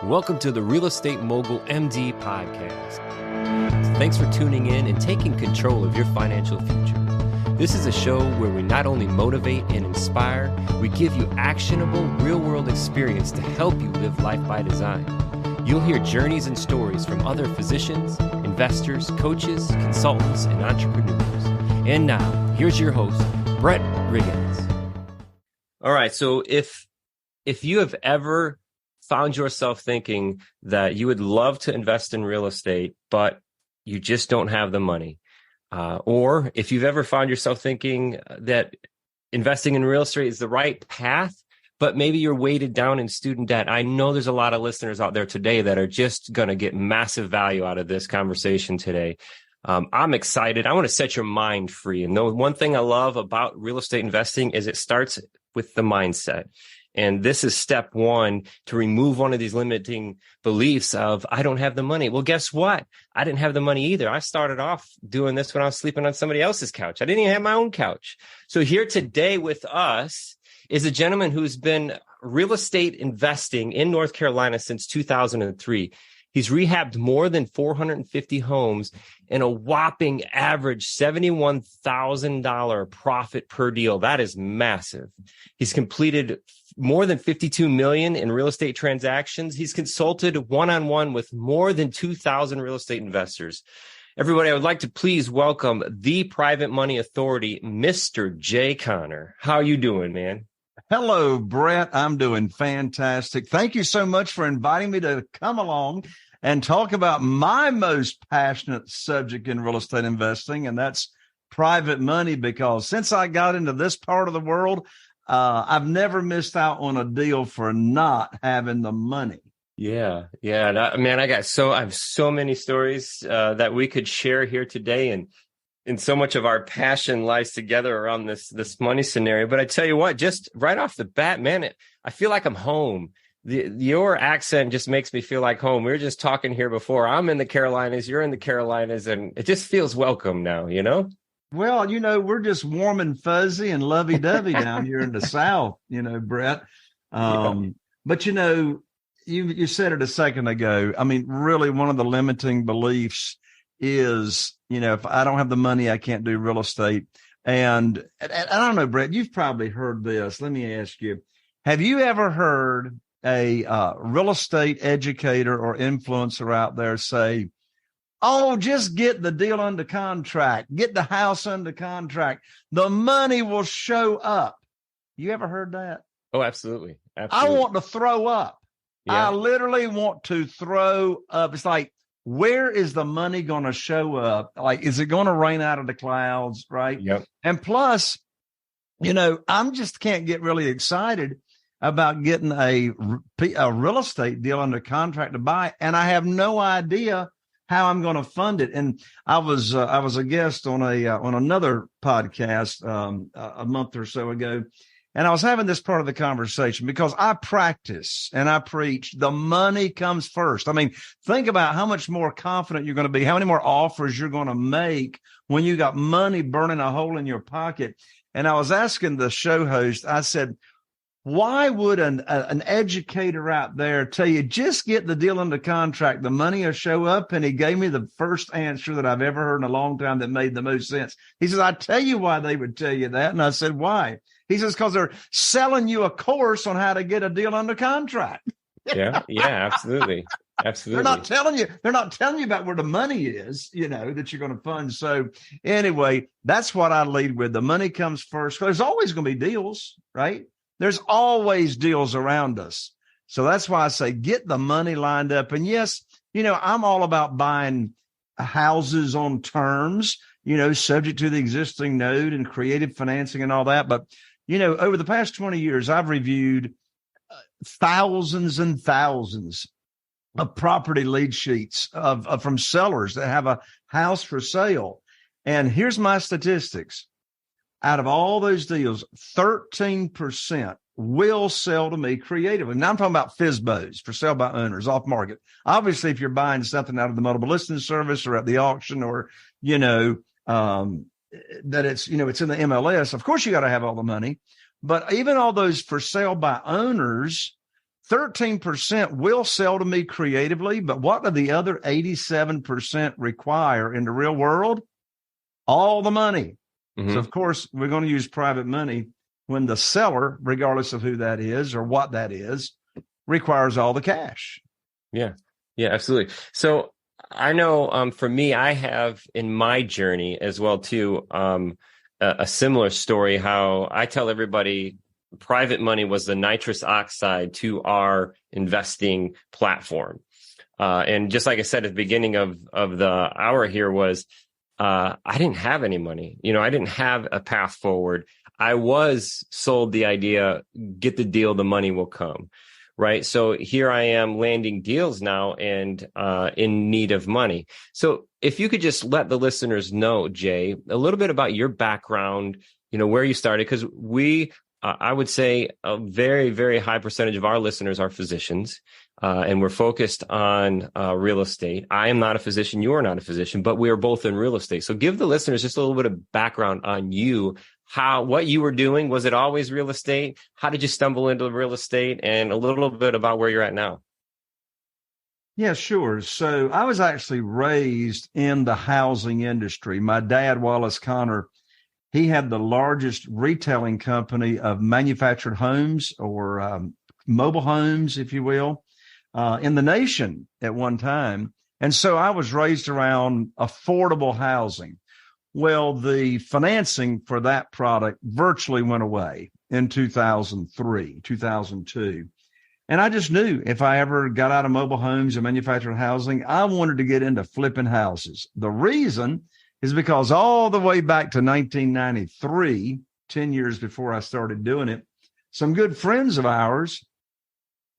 welcome to the Real Estate Mogul MD podcast. Thanks for tuning in and taking control of your financial future. This is a show where we not only motivate and inspire, we give you actionable real-world experience to help you live life by design. You'll hear journeys and stories from other physicians, investors, coaches, consultants, and entrepreneurs. And now, here's your host, Brett Riggins. All right, so if you have ever found yourself thinking that you would love to invest in real estate, but you just don't have the money, or if you've ever found yourself thinking that investing in real estate is the right path, but maybe you're weighted down in student debt. I know there's a lot of listeners out there today that are just going to get massive value out of this conversation today. I'm excited. I want to set your mind free. And the one thing I love about real estate investing is it starts with the mindset. And this is step one to remove one of these limiting beliefs of, I don't have the money. Well, guess what? I didn't have the money either. I started off doing this when I was sleeping on somebody else's couch. I didn't even have my own couch. So here today with us is a gentleman who's been real estate investing in North Carolina since 2003. He's rehabbed more than 450 homes and a whopping average $71,000 profit per deal. That is massive. He's completed more than 52 million in real estate transactions. He's consulted one-on-one with more than 2,000 real estate investors. Everybody, I would like to please welcome the private money authority, Mr. Jay Conner. How are you doing, man? Hello, Brett. I'm doing fantastic. Thank you so much for inviting me to come along and talk about my most passionate subject in real estate investing, and that's private money, because since I got into this part of the world, I've never missed out on a deal for not having the money. Yeah. Man, I have so many stories that we could share here today, and so much of our passion lies together around this money scenario. But I tell you what, just right off the bat, man, I feel like I'm home. Your accent just makes me feel like home. We were just talking here before. I'm in the Carolinas, you're in the Carolinas, and it just feels welcome now, you know? Well, we're just warm and fuzzy and lovey-dovey down here in the South, Brett. But, you said it a second ago. I mean, really, one of the limiting beliefs is, if I don't have the money, I can't do real estate. And I don't know, Brett, you've probably heard this. Let me ask you, have you ever heard a real estate educator or influencer out there say, oh, just get the deal under contract, get the house under contract, the money will show up? You ever heard that? Oh, absolutely. I want to throw up. Yeah. I literally want to throw up. It's like, where is the money going to show up? Like, is it going to rain out of the clouds? Right. Yep. And plus, I'm just can't get really excited about getting a real estate deal under contract to buy, and I have no idea how I'm going to fund it. And I was a guest on another podcast a month or so ago, and I was having this part of the conversation because I practice and I preach the money comes first. I mean, think about how much more confident you're going to be, how many more offers you're going to make when you got money burning a hole in your pocket. And I was asking the show host, I said, why would an educator out there tell you, just get the deal under contract, the money will show up? And he gave me the first answer that I've ever heard in a long time that made the most sense. He says, I tell you why they would tell you that. And I said, why? He says, because they're selling you a course on how to get a deal under contract. Yeah, absolutely. Absolutely. They're not telling you about where the money is, that you're going to fund. So anyway, that's what I lead with. The money comes first. There's always going to be deals, right? There's always deals around us. So that's why I say get the money lined up. And yes, I'm all about buying houses on terms, subject to the existing note and creative financing and all that. But, over the past 20 years, I've reviewed thousands and thousands of property lead sheets from sellers that have a house for sale. And here's my statistics. Out of all those deals, 13% will sell to me creatively. Now I'm talking about FSBOs, for sale by owners, off market. Obviously, if you're buying something out of the multiple listing service or at the auction, or, that it's in the MLS, of course you got to have all the money. But even all those for sale by owners, 13% will sell to me creatively, but what do the other 87% require in the real world? All the money. Mm-hmm. So, of course, we're going to use private money when the seller, regardless of who that is or what that is, requires all the cash. Yeah, absolutely. So I know for me, I have in my journey as well, too, a similar story, how I tell everybody private money was the nitrous oxide to our investing platform. And just like I said at the beginning of the hour here was, I didn't have any money. I didn't have a path forward. I was sold the idea, get the deal, the money will come. Right. So here I am landing deals now and in need of money. So if you could just let the listeners know, Jay, a little bit about your background, where you started, because I would say a very, very high percentage of our listeners are physicians, and we're focused on real estate. I am not a physician. You are not a physician, but we are both in real estate. So give the listeners just a little bit of background on you, what you were doing. Was it always real estate? How did you stumble into real estate? And a little bit about where you're at now. Yeah, sure. So I was actually raised in the housing industry. My dad, Wallace Connor, he had the largest retailing company of manufactured homes or mobile homes, if you will, in the nation at one time. And so I was raised around affordable housing. Well, the financing for that product virtually went away in 2003, 2002. And I just knew if I ever got out of mobile homes and manufactured housing, I wanted to get into flipping houses. The reason is because all the way back to 1993, 10 years before I started doing it, some good friends of ours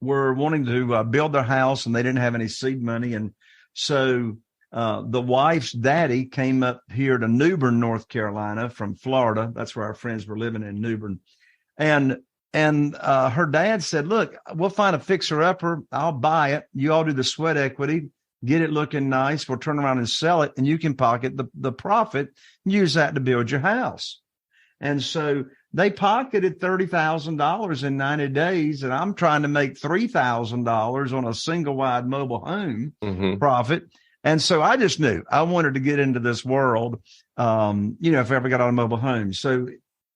were wanting to build their house and they didn't have any seed money. And so the wife's daddy came up here to Newbern, North Carolina from Florida. That's where our friends were living, in Newbern. And her dad said, look, we'll find a fixer-upper. I'll buy it. You all do the sweat equity, get it looking nice. We'll turn around and sell it, and you can pocket the profit and use that to build your house. And so they pocketed $30,000 in 90 days, and I'm trying to make $3,000 on a single-wide mobile home profit. And so I just knew I wanted to get into this world, if I ever got on a mobile home. So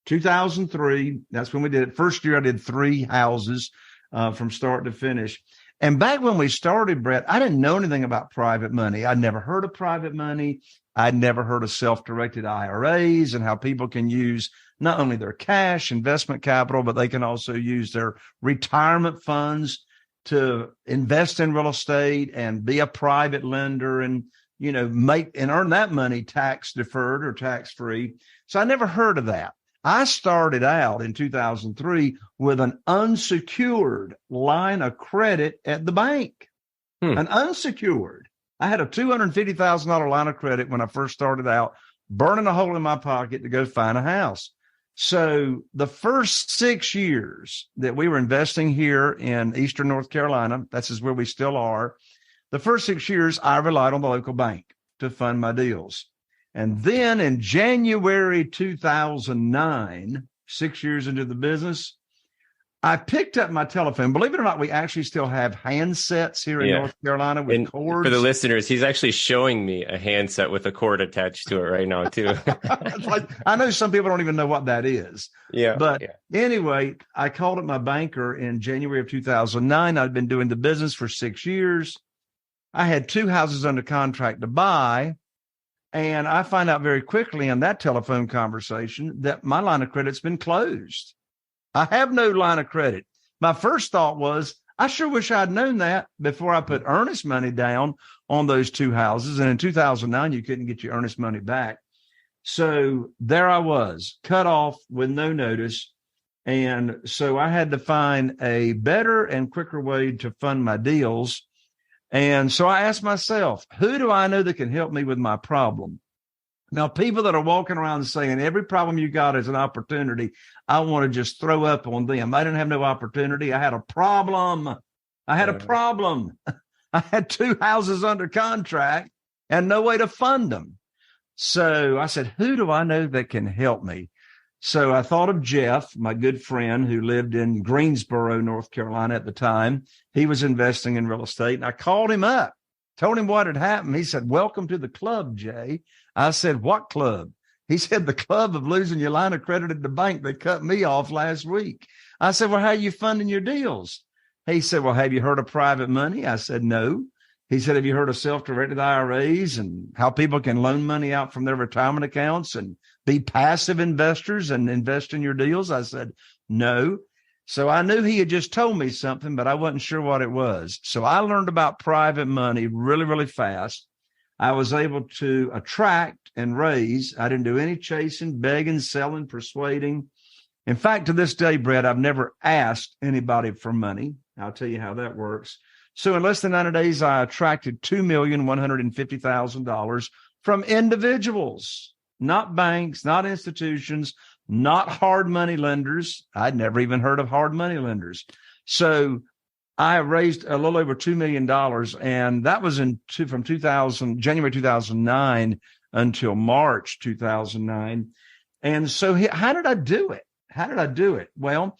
2003, that's when we did it. First year, I did 3 houses from start to finish. And back when we started, Brett, I didn't know anything about private money. I'd never heard of private money. I'd never heard of self-directed IRAs and how people can use not only their cash investment capital, but they can also use their retirement funds to invest in real estate and be a private lender and, make and earn that money tax deferred or tax free. So I never heard of that. I started out in 2003 with an unsecured line of credit at the bank, an unsecured. I had a $250,000 line of credit when I first started out, burning a hole in my pocket to go find a house. So the first 6 years that we were investing here in Eastern North Carolina, that's where we still are. The first 6 years, I relied on the local bank to fund my deals. And then in January 2009, 6 years into the business, I picked up my telephone. Believe it or not, we actually still have handsets here in North Carolina with cords. For the listeners, he's actually showing me a handset with a cord attached to it right now, too. I know some people don't even know what that is. Anyway, I called up my banker in January of 2009. I'd been doing the business for 6 years. I had 2 houses under contract to buy. And I find out very quickly in that telephone conversation that my line of credit's been closed. I have no line of credit. My first thought was, I sure wish I'd known that before I put earnest money down on those 2 houses. And in 2009, you couldn't get your earnest money back. So there I was, cut off with no notice. And so I had to find a better and quicker way to fund my deals. And so I asked myself, who do I know that can help me with my problem? Now, people that are walking around saying every problem you got is an opportunity, I want to just throw up on them. I didn't have no opportunity. I had a problem. I had 2 houses under contract and no way to fund them. So I said, who do I know that can help me? So I thought of Jeff, my good friend who lived in Greensboro, North Carolina at the time. He was investing in real estate. And I called him up, told him what had happened. He said, "Welcome to the club, Jay." I said, "What club?" He said, "The club of losing your line of credit at the bank. They cut me off last week." I said, "Well, how are you funding your deals?" He said, "Well, have you heard of private money?" I said, "No." He said, "Have you heard of self-directed IRAs and how people can loan money out from their retirement accounts and be passive investors and invest in your deals?" I said, "No." So I knew he had just told me something, but I wasn't sure what it was. So I learned about private money really, really fast. I was able to attract and raise. I didn't do any chasing, begging, selling, persuading. In fact, to this day, Brett, I've never asked anybody for money. I'll tell you how that works. So in less than 90 days, I attracted $2,150,000 from individuals, not banks, not institutions, not hard money lenders. I'd never even heard of hard money lenders. So I raised a little over $2 million, and that was from January 2009 until March 2009. And so how did I do it? How did I do it? Well,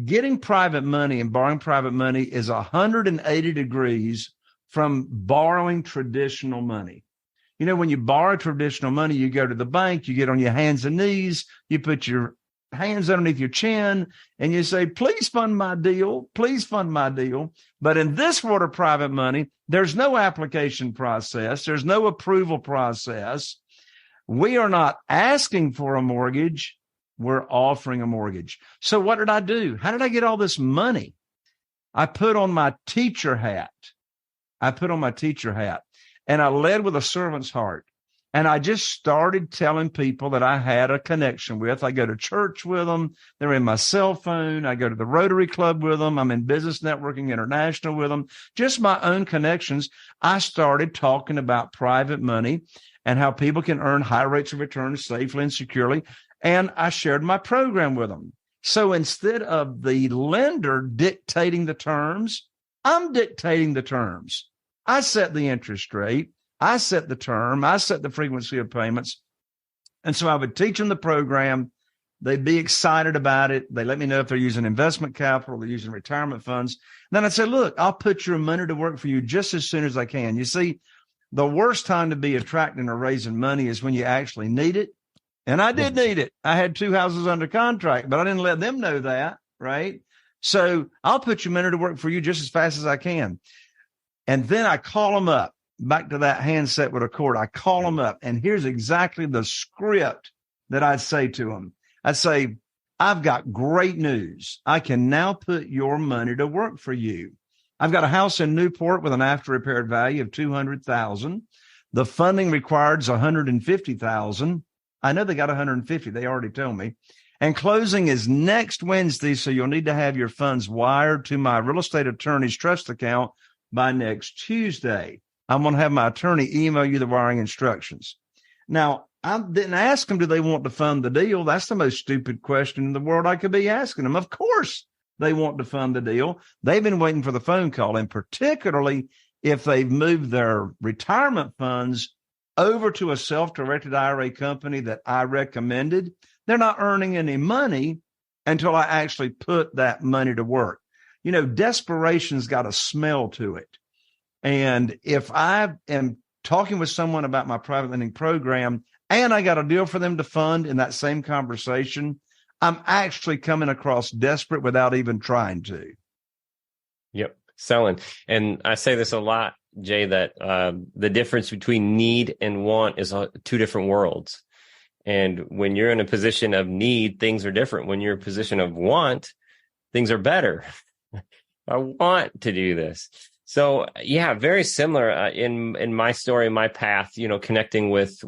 getting private money and borrowing private money is 180 degrees from borrowing traditional money. When you borrow traditional money, you go to the bank, you get on your hands and knees, you put your hands underneath your chin, and you say, "Please fund my deal. Please fund my deal." But in this world of private money, there's no application process. There's no approval process. We are not asking for a mortgage. We're offering a mortgage. So what did I do? How did I get all this money? I put on my teacher hat. And I led with a servant's heart. And I just started telling people that I had a connection with. I go to church with them. They're in my cell phone. I go to the Rotary Club with them. I'm in Business Networking International with them. Just my own connections. I started talking about private money and how people can earn high rates of return safely and securely. And I shared my program with them. So instead of the lender dictating the terms, I'm dictating the terms. I set the interest rate. I set the term. I set the frequency of payments. And so I would teach them the program. They'd be excited about it. They let me know if they're using investment capital, they're using retirement funds. And then I'd say, "Look, I'll put your money to work for you just as soon as I can." You see, the worst time to be attracting or raising money is when you actually need it. And I did need it. I had 2 houses under contract, but I didn't let them know that, right? So I'll put your money to work for you just as fast as I can. And then I call them up, back to that handset with a cord. I call them up, and here's exactly the script that I'd say to them. I'd say, "I've got great news. I can now put your money to work for you. I've got a house in Newport with an after repaired value of $200,000. The funding required is $150,000. I know they got 150. They already told me. And closing is next Wednesday, so you'll need to have your funds wired to my real estate attorney's trust account by next Tuesday. I'm going to have my attorney email you the wiring instructions." Now, I didn't ask them, do they want to fund the deal? That's the most stupid question in the world I could be asking them. Of course they want to fund the deal. They've been waiting for the phone call, and particularly if they've moved their retirement funds over to a self-directed IRA company that I recommended, they're not earning any money until I actually put that money to work. Desperation's got a smell to it. And if I am talking with someone about my private lending program and I got a deal for them to fund in that same conversation, I'm actually coming across desperate without even trying to. Yep. Selling. And I say this a lot, Jay, that the difference between need and want is 2 different worlds. And when you're in a position of need, things are different. When you're in a position of want, things are better. I want to do this. So yeah, very similar in my story, my path, connecting with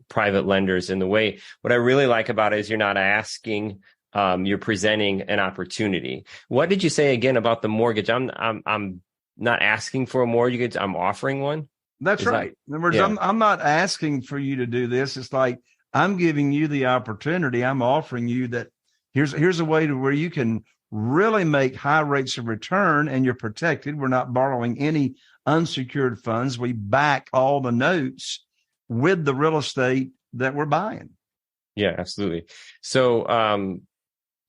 private lenders in the way. What I really like about it is you're not asking, you're presenting an opportunity. What did you say again about the mortgage? I'm not asking for a mortgage. I'm offering one. That's right. In other words, yeah. I'm not asking for you to do this. It's like I'm giving you the opportunity. I'm offering you that here's a way to where you can really make high rates of return and you're protected. We're not borrowing any unsecured funds. We back all the notes with the real estate that we're buying. Yeah, absolutely. So,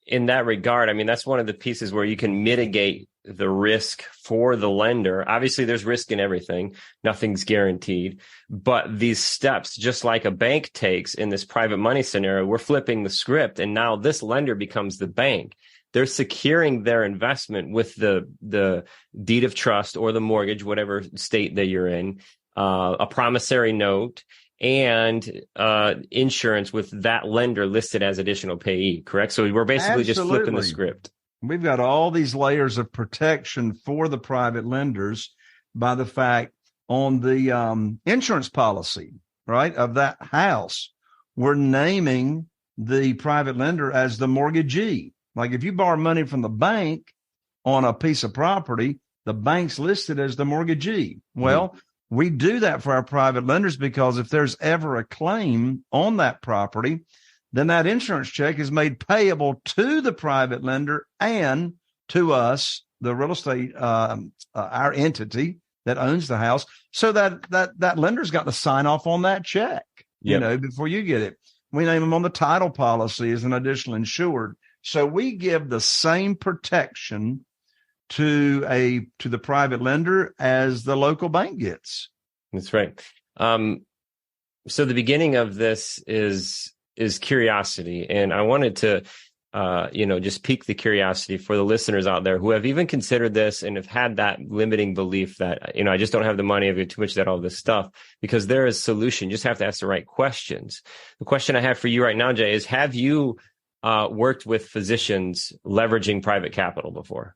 in that regard, I mean, that's one of the pieces where you can mitigate the risk for the lender. Obviously, there's risk in everything. Nothing's guaranteed. But these steps, just like a bank takes in this private money scenario, we're flipping the script. And now this lender becomes the bank. They're securing their investment with the deed of trust or the mortgage, whatever state that you're in, a promissory note, and insurance with that lender listed as additional payee, correct? So we're basically just flipping the script. We've got all these layers of protection for the private lenders by the fact on the insurance policy, right, of that house, we're naming the private lender as the mortgagee. Like if you borrow money from the bank on a piece of property, the bank's listed as the mortgagee. Well, we do that for our private lenders because if there's ever a claim on that property, then that insurance check is made payable to the private lender and to us, the real estate, our entity that owns the house, so that lender's got to sign off on that check, before you get it. We name them on the title policy as an additional insured. So we give the same protection to the private lender as the local bank gets. That's right. So the beginning of this is curiosity, and I wanted to just pique the curiosity for the listeners out there who have even considered this and have had that limiting belief that I just don't have the money, I've got too much debt, all this stuff, because there is a solution. You just have to ask the right questions. The question I have for you right now, Jay, is have you worked with physicians leveraging private capital before?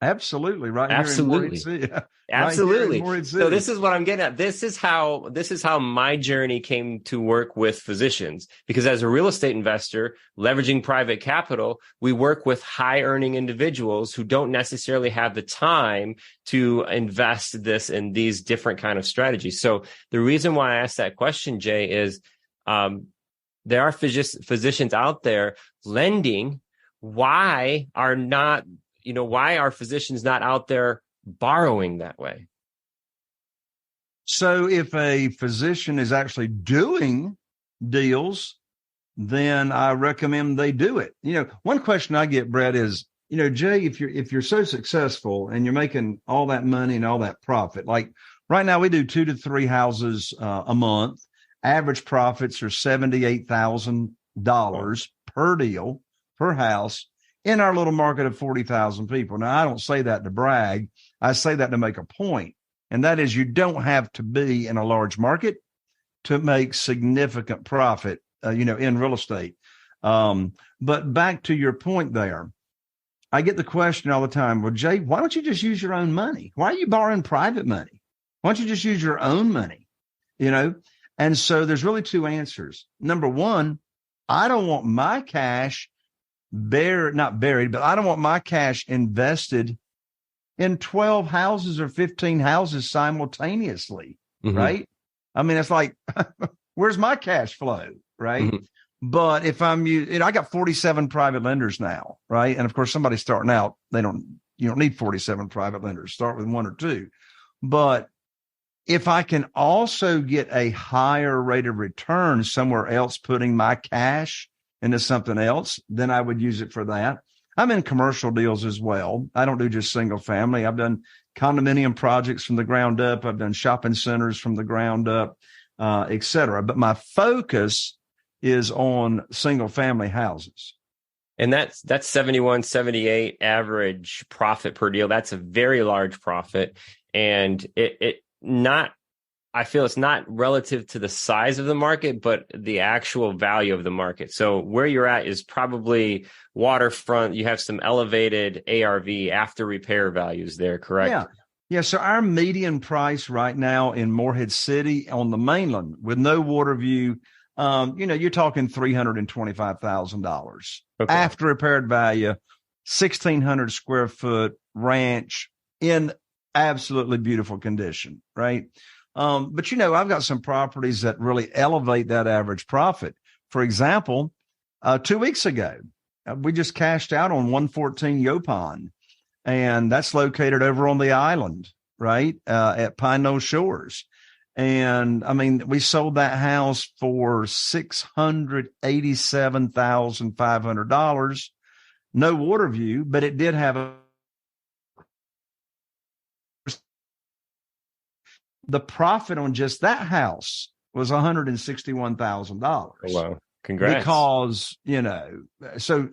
Absolutely. Right. Absolutely. Absolutely. Right. So this is what I'm getting at. This is how my journey came to work with physicians, because as a real estate investor, leveraging private capital, we work with high earning individuals who don't necessarily have the time to invest this in these different kind of strategies. So the reason why I asked that question, Jay, is there are physicians out there lending. Why are physicians not out there borrowing that way? So if a physician is actually doing deals, then I recommend they do it. One question I get, Brett, is, Jay, if you're so successful and you're making all that money and all that profit, like right now we do 2 to 3 houses a month. Average profits are $78,000 per deal, per house, in our little market of 40,000 people. Now, I don't say that to brag. I say that to make a point. And that is, you don't have to be in a large market to make significant profit, in real estate. But back to your point there, I get the question all the time, well, Jay, why don't you just use your own money? Why are you borrowing private money? Why don't you just use your own money? And so there's really 2 answers. Number one, I don't want my cash not buried, but I don't want my cash invested in 12 houses or 15 houses simultaneously, right? I mean, it's like, where's my cash flow, right? Mm-hmm. But if I got 47 private lenders now, right? And of course, somebody starting out, you don't need 47 private lenders. Start with 1 or 2. But if I can also get a higher rate of return somewhere else, putting my cash into something else, then I would use it for that. I'm in commercial deals as well. I don't do just single family. I've done condominium projects from the ground up. I've done shopping centers from the ground up, et cetera. But my focus is on single family houses. And that's 71, 78 average profit per deal. That's a very large profit. And I feel it's not relative to the size of the market, but the actual value of the market. So where you're at is probably waterfront. You have some elevated ARV, after repair values there, correct? Yeah. So our median price right now in Morehead City on the mainland with no water view, you're talking $325,000 after repaired value, 1,600 square foot ranch in absolutely beautiful condition, right? But I've got some properties that really elevate that average profit. For example, 2 weeks ago, we just cashed out on 114 Yopon, and that's located over on the island, right, at Pine Knoll Shores. And I mean, we sold that house for $687,500. No water view, but it did have the profit on just that house was $161,000. Oh, wow. Congrats. Because, so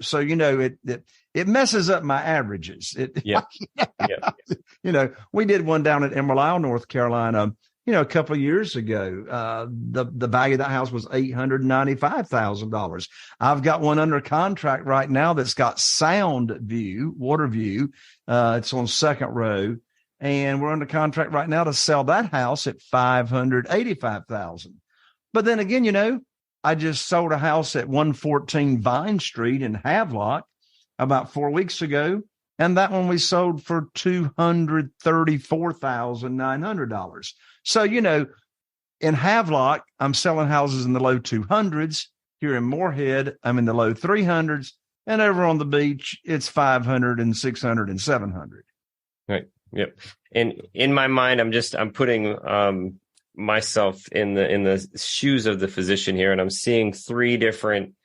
it messes up my averages. We did one down at Emerald Isle, North Carolina, a couple of years ago. The value of that house was $895,000. I've got one under contract right now that's got sound view, water view. It's on Second Row. And we're under contract right now to sell that house at $585,000. But then again, I just sold a house at 114 Vine Street in Havelock about 4 weeks ago. And that one we sold for $234,900. So, in Havelock, I'm selling houses in the low 200s. Here in Moorhead, I'm in the low 300s. And over on the beach, it's 500 and 600 and 700. Right. Yep. And in my mind, I'm putting myself in the shoes of the physician here, and I'm seeing three different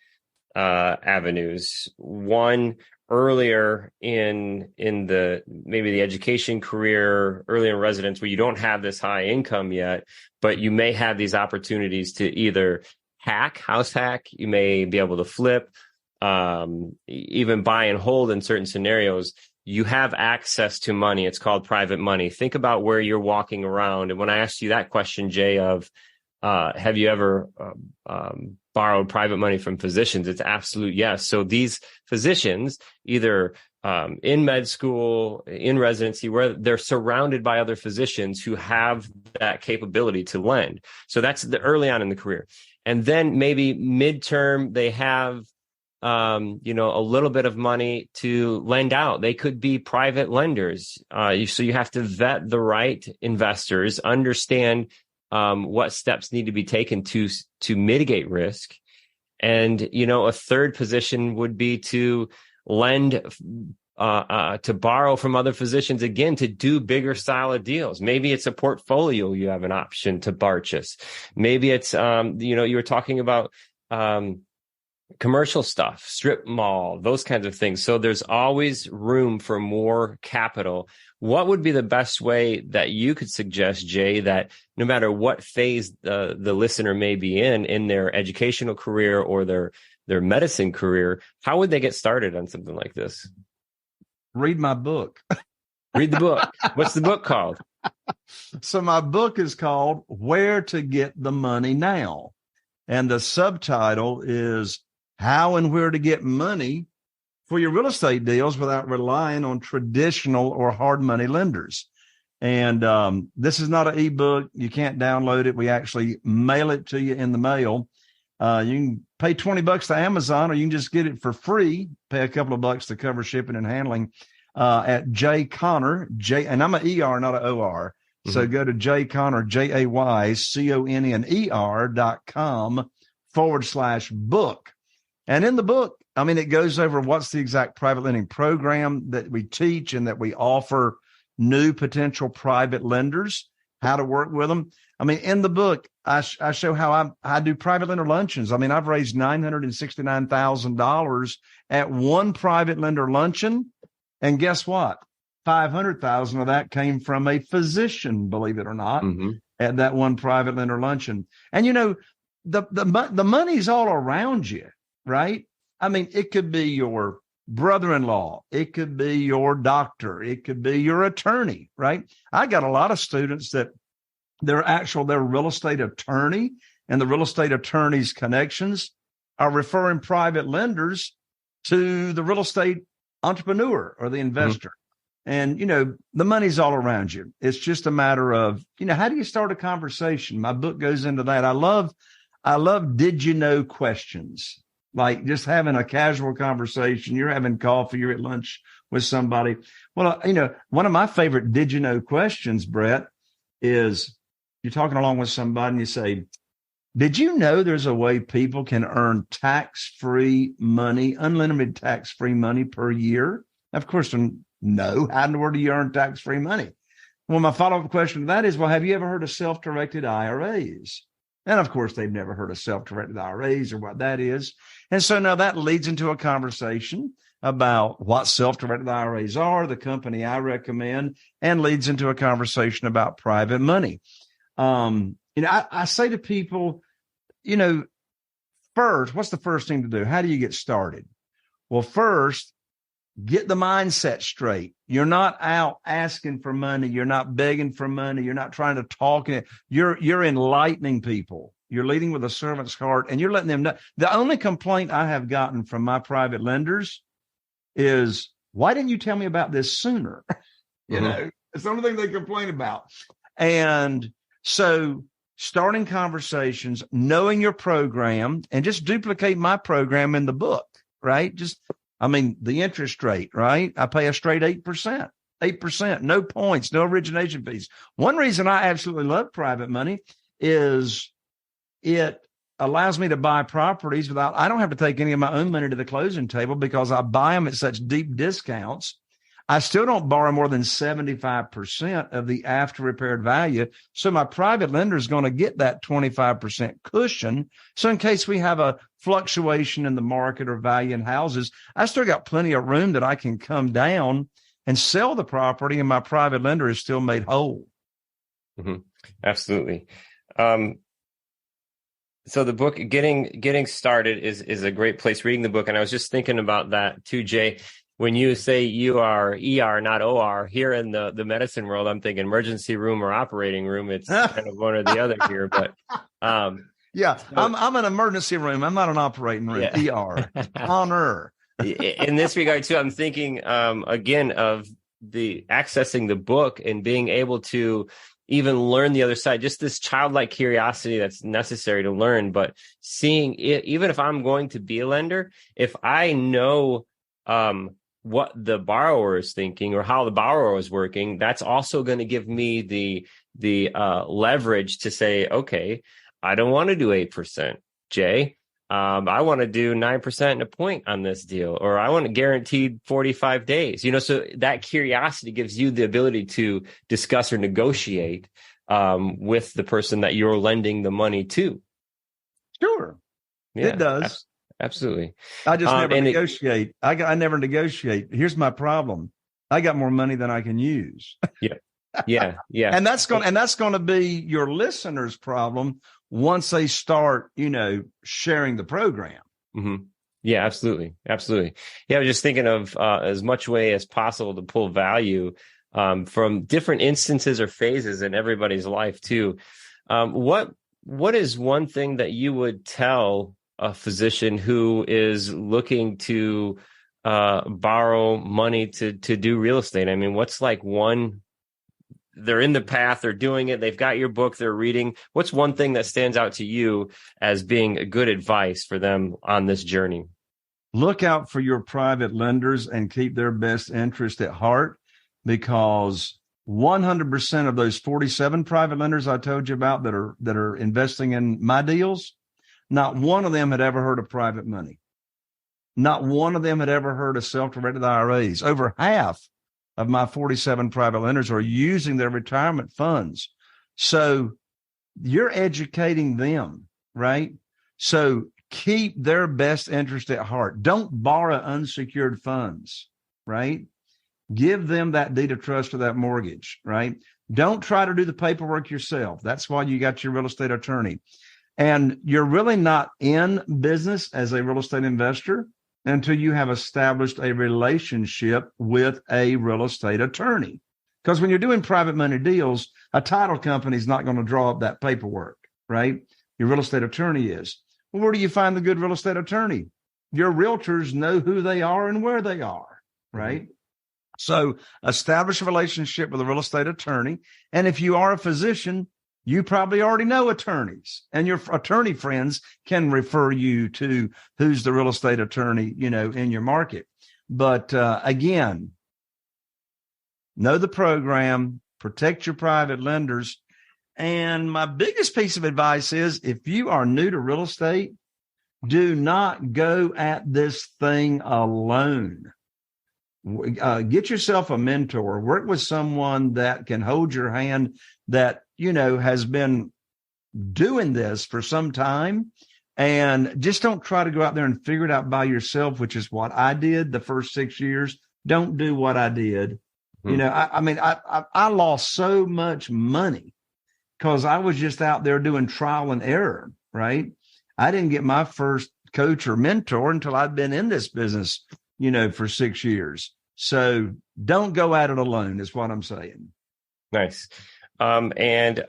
avenues. One, earlier in maybe the education career, earlier in residence, where you don't have this high income yet, but you may have these opportunities to either house hack, you may be able to flip, even buy and hold in certain scenarios. You have access to money. It's called private money. Think about where you're walking around. And when I asked you that question, Jay, of have you ever borrowed private money from physicians? It's absolute yes. So these physicians, either in med school, in residency, where they're surrounded by other physicians who have that capability to lend. So that's the early on in the career. And then maybe midterm, they have a little bit of money to lend out. They could be private lenders. So you have to vet the right investors, understand what steps need to be taken to mitigate risk. And, a third position would be to lend, to borrow from other physicians, again, to do bigger solid deals. Maybe it's a portfolio. You have an option to purchase. Maybe it's, you were talking about, commercial stuff, strip mall, those kinds of things. So there's always room for more capital. What would be the best way that you could suggest, Jay, that no matter what phase the listener may be in their educational career or their medicine career, how would they get started on something like this? Read my book. Read the book. What's the book called? So my book is called Where to Get the Money Now. And the subtitle is How and Where to Get Money for Your Real Estate Deals Without Relying on Traditional or Hard Money Lenders. And this is not an ebook. You can't download it. We actually mail it to you in the mail. You can pay $20 to Amazon, or you can just get it for free, pay a couple of bucks to cover shipping and handling at Jay Conner, and I'm an ER, not an OR. Mm-hmm. So go to Jay Conner, JayConner.com/book. And in the book, it goes over what's the exact private lending program that we teach and that we offer new potential private lenders, how to work with them. In the book, I show how I do private lender luncheons. I've raised $969,000 at one private lender luncheon. And guess what? $500,000 of that came from a physician, believe it or not, mm-hmm. at that one private lender luncheon. And, the money's all around you, right? It could be your brother-in-law. It could be your doctor. It could be your attorney, right? I got a lot of students that their real estate attorney and the real estate attorney's connections are referring private lenders to the real estate entrepreneur or the investor. Mm-hmm. And, the money's all around you. It's just a matter of, how do you start a conversation? My book goes into that. I love did you know questions, like just having a casual conversation. You're having coffee, you're at lunch with somebody. Well, one of my favorite did you know questions, Brett, is you're talking along with somebody and you say, did you know there's a way people can earn tax-free money, unlimited tax-free money per year? Of course, no. How in the world do you earn tax-free money? Well, my follow-up question to that is, well, have you ever heard of self-directed IRAs? And of course, they've never heard of self-directed IRAs or what that is. And so now that leads into a conversation about what self-directed IRAs are, the company I recommend, and leads into a conversation about private money. I say to people, first, what's the first thing to do? How do you get started? Well, first, get the mindset straight. You're not out asking for money. You're not begging for money. You're not trying to talk. You're enlightening people. You're leading with a servant's heart, and you're letting them know. The only complaint I have gotten from my private lenders is, why didn't you tell me about this sooner? It's the only thing they complain about. And so starting conversations, knowing your program, and just duplicate my program in the book, right? The interest rate, right? I pay a straight 8%, no points, no origination fees. One reason I absolutely love private money is it allows me to buy properties I don't have to take any of my own money to the closing table because I buy them at such deep discounts. I still don't borrow more than 75% of the after repaired value. So my private lender is going to get that 25% cushion. So in case we have a fluctuation in the market or value in houses, I still got plenty of room that I can come down and sell the property, and my private lender is still made whole. Mm-hmm. Absolutely. So the book, Getting Started is a great place, reading the book. And I was just thinking about that too, Jay. When you say you are ER, not OR, here in the medicine world, I'm thinking emergency room or operating room. It's kind of one or the other here, but I'm an emergency room. I'm not an operating room. Yeah. ER, honor. In this regard too, I'm thinking again of the accessing the book and being able to even learn the other side, just this childlike curiosity that's necessary to learn. But seeing it, even if I'm going to be a lender, if I know what the borrower is thinking or how the borrower is working, that's also going to give me the leverage to say, okay, I don't want to do 8%, Jay. I want to do 9% and a point on this deal, or I want to guaranteed 45 days. So that curiosity gives you the ability to discuss or negotiate with the person that you're lending the money to. Sure, yeah, it does. Absolutely. I just never negotiate. I never negotiate. Here's my problem. I got more money than I can use. Yeah. And that's going to be your listener's problem once they start, sharing the program. Mm-hmm. Yeah, absolutely. Yeah, I was just thinking of as much way as possible to pull value from different instances or phases in everybody's life too. What is one thing that you would tell a physician who is looking to borrow money to do real estate? I mean, what's like one? They're in the path, they're doing it, they've got your book, they're reading. What's one thing that stands out to you as being a good advice for them on this journey? Look out for your private lenders and keep their best interest at heart, because 100% of those 47 private lenders I told you about that are investing in my deals, not one of them had ever heard of private money. Not one of them had ever heard of self-directed IRAs. Over half of my 47 private lenders are using their retirement funds. So you're educating them, right? So keep their best interest at heart. Don't borrow unsecured funds, right? Give them that deed of trust or that mortgage, right? Don't try to do the paperwork yourself. That's why you got your real estate attorney. And you're really not in business as a real estate investor until you have established a relationship with a real estate attorney. Because when you're doing private money deals, a title company is not going to draw up that paperwork, right? Your real estate attorney is. Well, where do you find the good real estate attorney? Your realtors know who they are and where they are, right? Mm-hmm. So establish a relationship with a real estate attorney. And if you are a physician, you probably already know attorneys, and your attorney friends can refer you to who's the real estate attorney, in your market. But again, know the program, protect your private lenders. And my biggest piece of advice is, if you are new to real estate, do not go at this thing alone. Get yourself a mentor, work with someone that can hold your hand, that, has been doing this for some time, and just don't try to go out there and figure it out by yourself, which is what I did the first 6 years. Don't do what I did. I lost so much money because I was just out there doing trial and error, right? I didn't get my first coach or mentor until I'd been in this business, for 6 years. So don't go at it alone is what I'm saying. Nice. And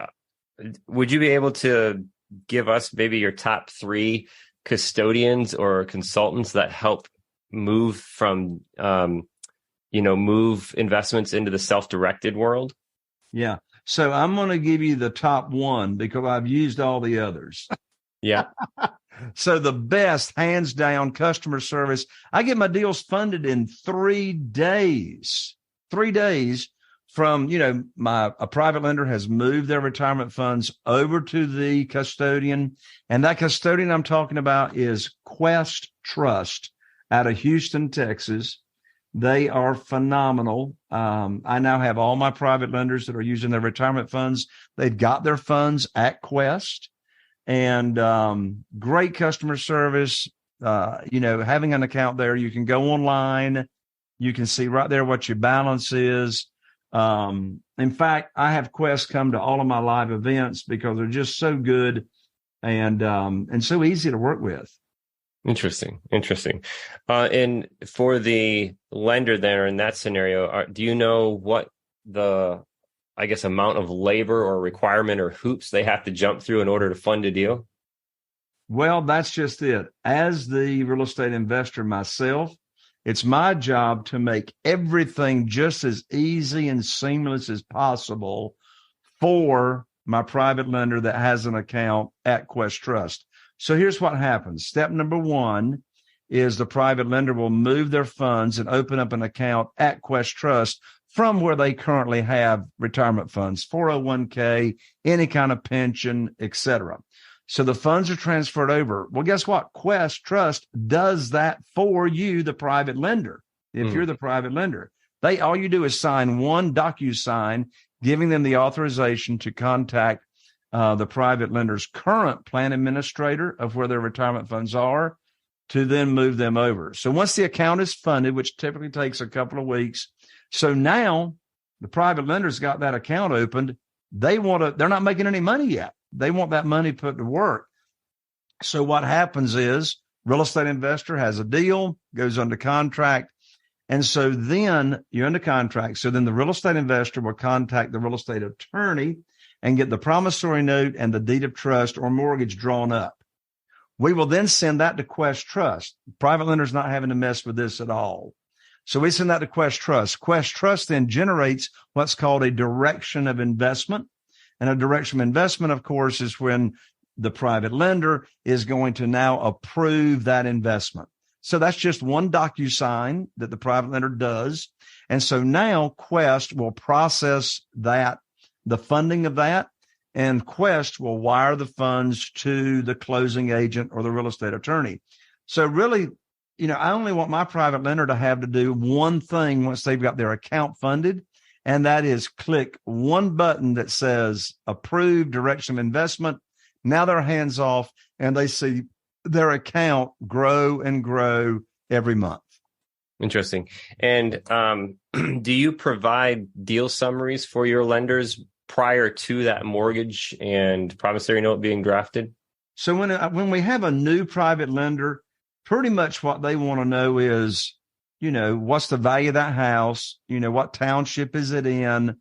would you be able to give us maybe your top 3 custodians or consultants that help move from, move investments into the self-directed world? Yeah. So I'm going to give you the top 1 because I've used all the others. Yeah. So the best, hands down, customer service. I get my deals funded in 3 days. 3 days from, a private lender has moved their retirement funds over to the custodian. And that custodian I'm talking about is Quest Trust out of Houston, Texas. They are phenomenal. I now have all my private lenders that are using their retirement funds. They've got their funds at Quest. And great customer service. Having an account there, you can go online. You can see right there what your balance is. In fact, I have Quest come to all of my live events because they're just so good and so easy to work with. Interesting. And for the lender there in that scenario, do you know what the, amount of labor or requirement or hoops they have to jump through in order to fund a deal? Well, that's just it. As the real estate investor myself, it's my job to make everything just as easy and seamless as possible for my private lender that has an account at Quest Trust. So here's what happens. Step number 1 is the private lender will move their funds and open up an account at Quest Trust from where they currently have retirement funds, 401k, any kind of pension, etc. So the funds are transferred over. Well, guess what? Quest Trust does that for you, the private lender. If you're the private lender, all you do is sign one DocuSign, giving them the authorization to contact the private lender's current plan administrator of where their retirement funds are to then move them over. So once the account is funded, which typically takes a couple of weeks, so now the private lender's got that account opened. They're not making any money yet. They want that money put to work. So what happens is real estate investor has a deal, goes under contract. And so then you're under contract. So then the real estate investor will contact the real estate attorney and get the promissory note and the deed of trust or mortgage drawn up. We will then send that to Quest Trust. Private lender's not having to mess with this at all. So we send that to Quest Trust. Quest Trust then generates what's called a direction of investment. And a direction of investment, of course, is when the private lender is going to now approve that investment. So that's just one DocuSign that the private lender does. And so now Quest will process that, the funding of that, and Quest will wire the funds to the closing agent or the real estate attorney. So really, I only want my private lender to have to do one thing once they've got their account funded, and that is click one button that says approve direction of investment. Now they're hands off and they see their account grow and grow every month. Interesting. And do you provide deal summaries for your lenders prior to that mortgage and promissory note being drafted? So when we have a new private lender, pretty much what they want to know is, what's the value of that house? What township is it in?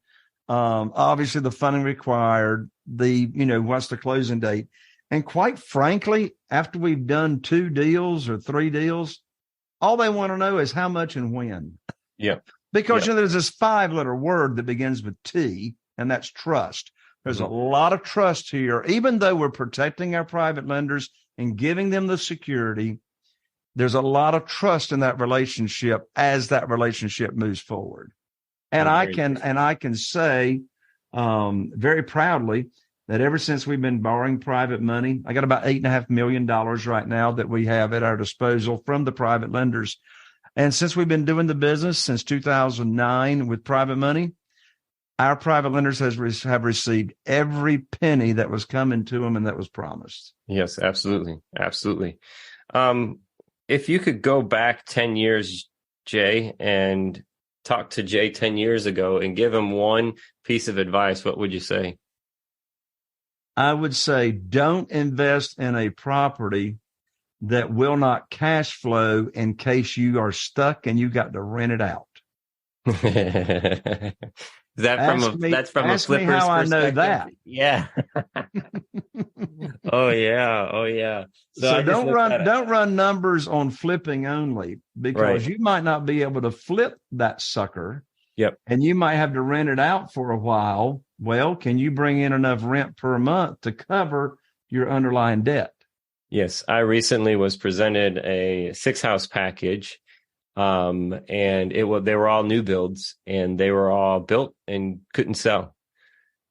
Obviously the funding required, what's the closing date? And quite frankly, after we've done 2 deals or 3 deals, all they want to know is how much and when. Yeah. Because there's this 5-letter word that begins with T, and that's trust. There's a lot of trust here. Even though we're protecting our private lenders and giving them the security, there's a lot of trust in that relationship as that relationship moves forward. And I can say very proudly that ever since we've been borrowing private money, I got about $8.5 million right now that we have at our disposal from the private lenders. And since we've been doing the business since 2009 with private money, our private lenders have received every penny that was coming to them and that was promised. Yes, absolutely. Absolutely. If you could go back 10 years, Jay, and talk to Jay 10 years ago and give him one piece of advice, what would you say? I would say don't invest in a property that will not cash flow in case you are stuck and you got to rent it out. That's from a flipper's perspective? How I know that. Yeah. Oh yeah. So don't run numbers on flipping only, because you might not be able to flip that sucker. Yep. And you might have to rent it out for a while. Well, can you bring in enough rent per month to cover your underlying debt? Yes. I recently was presented a 6-house package. And they were all new builds, and they were all built and couldn't sell.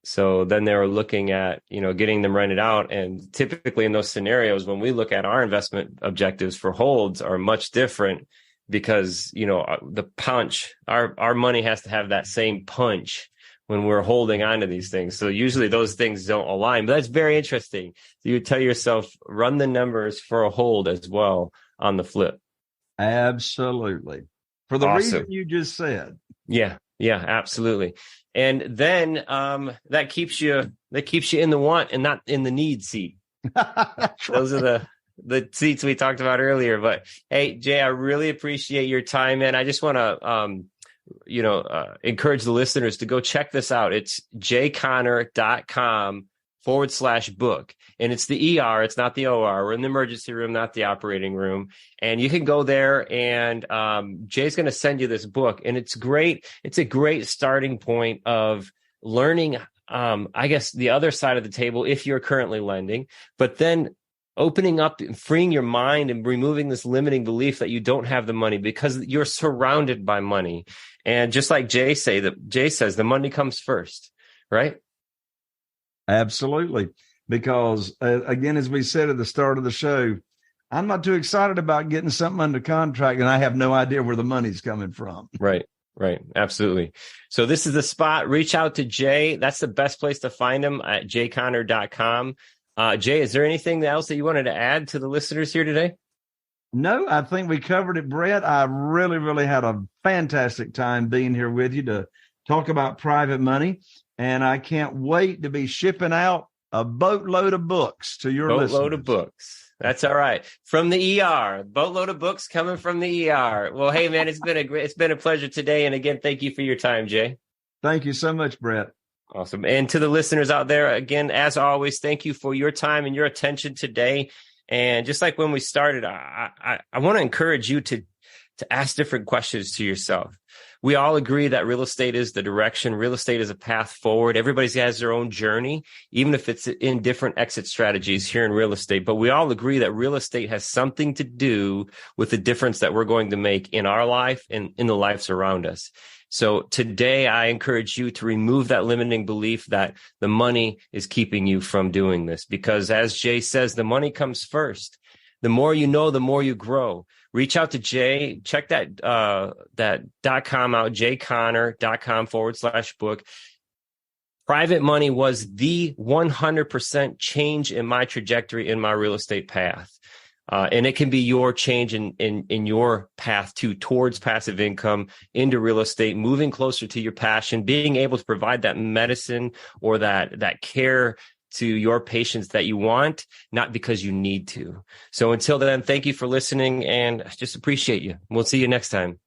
So then they were looking at, getting them rented out. And typically in those scenarios, when we look at our investment objectives for holds are much different, because, the punch, our money has to have that same punch when we're holding on to these things. So usually those things don't align, but that's very interesting. So you tell yourself, run the numbers for a hold as well on the flip. Absolutely. For the reason you just said. Yeah, absolutely. And then that keeps you in the want and not in the need seat. Those are the seats we talked about earlier. But hey, Jay, I really appreciate your time, man. I just want to encourage the listeners to go check this out. It's jconnor.com/book. And it's the ER, it's not the OR. We're in the emergency room, not the operating room. And you can go there, and Jay's going to send you this book. And it's great. It's a great starting point of learning, I guess, the other side of the table if you're currently lending, but then opening up and freeing your mind and removing this limiting belief that you don't have the money, because you're surrounded by money. And just like Jay says, the money comes first, right? Absolutely. Because again, as we said at the start of the show, I'm not too excited about getting something under contract and I have no idea where the money's coming from. Right. Absolutely. So this is the spot. Reach out to Jay. That's the best place to find him, at jconnor.com. Jay, is there anything else that you wanted to add to the listeners here today? No, I think we covered it, Brett. I really, really had a fantastic time being here with you to talk about private money. And I can't wait to be shipping out a boatload of books to your listeners. Boatload of books. That's all right. From the ER, boatload of books coming from the ER. Well, hey man, it's been a pleasure today. And again, thank you for your time, Jay. Thank you so much, Brett. Awesome. And to the listeners out there, again, as always, thank you for your time and your attention today. And just like when we started, I want to encourage you to ask different questions to yourself. We all agree that real estate is the direction. Real estate is a path forward. Everybody has their own journey, even if it's in different exit strategies here in real estate. But we all agree that real estate has something to do with the difference that we're going to make in our life and in the lives around us. So today, I encourage you to remove that limiting belief that the money is keeping you from doing this, because as Jay says, the money comes first. The more you know, the more you grow. Reach out to Jay. Check that .com out, jconnor.com/book. Private money was the 100% change in my trajectory in my real estate path. And it can be your change in your path towards passive income, into real estate, moving closer to your passion, being able to provide that medicine or that care to your patients that you want, not because you need to. So until then, thank you for listening, and I just appreciate you. We'll see you next time.